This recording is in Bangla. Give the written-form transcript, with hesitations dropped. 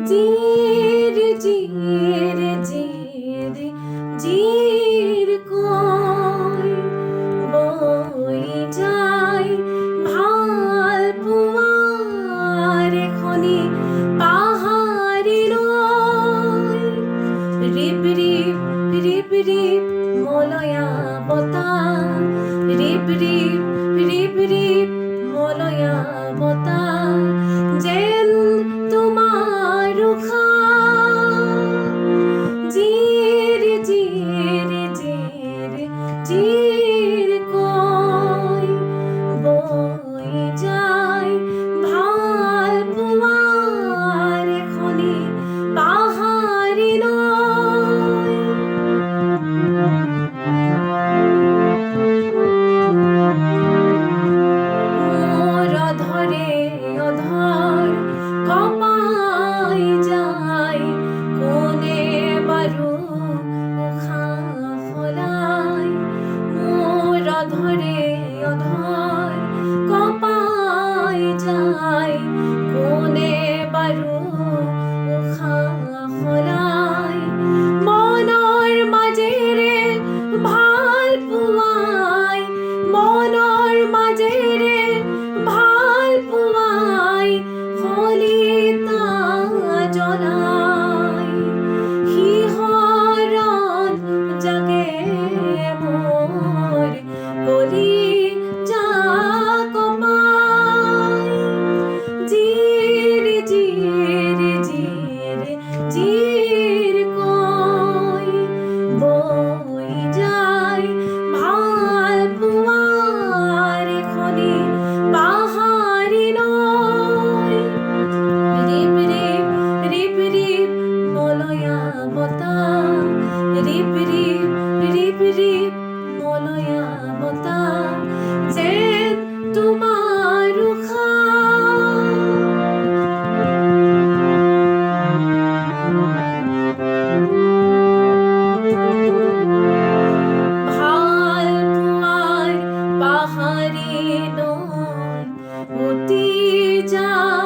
জির জির জির জির কয় বই যায় ভাল পুয়ার খনি পাহাড়ি নয় রিপ রিপ রিপ রিপ মলয়া বতা রিপ রিপ রিপ রিপ মলয়া বতা যেন তোমার রুখা জির জির জির জির কয় বই যায় ভাল পুয়ার খনি পাহাড়ি নয় মোর অধরে অধর কপাই যায় কোনে বারু উখা ফলাই মোর অধরে অধর কপাই যায় কোনে বারু উখা ফলাই মনৰ মাজেৰে ভাল পুৱাই মনৰ মাজেৰে ভাল পুৱাই হলিতা জ্বলাই শিহৰণ জাগে মোৰ কলি কপাই জিৰ জিৰ জিৰ জিৰ কয় বই যায় ভাল পুয়ার খনি পাহাড়ি নয় রিপ রিপ রিপ রিপ মলয়া বতা রিপ রিপ রিপ রিপ মলয়া বতা যেন তোমার রুখা ভাল পুয়ার পাহাড়ি নয় উটি যায়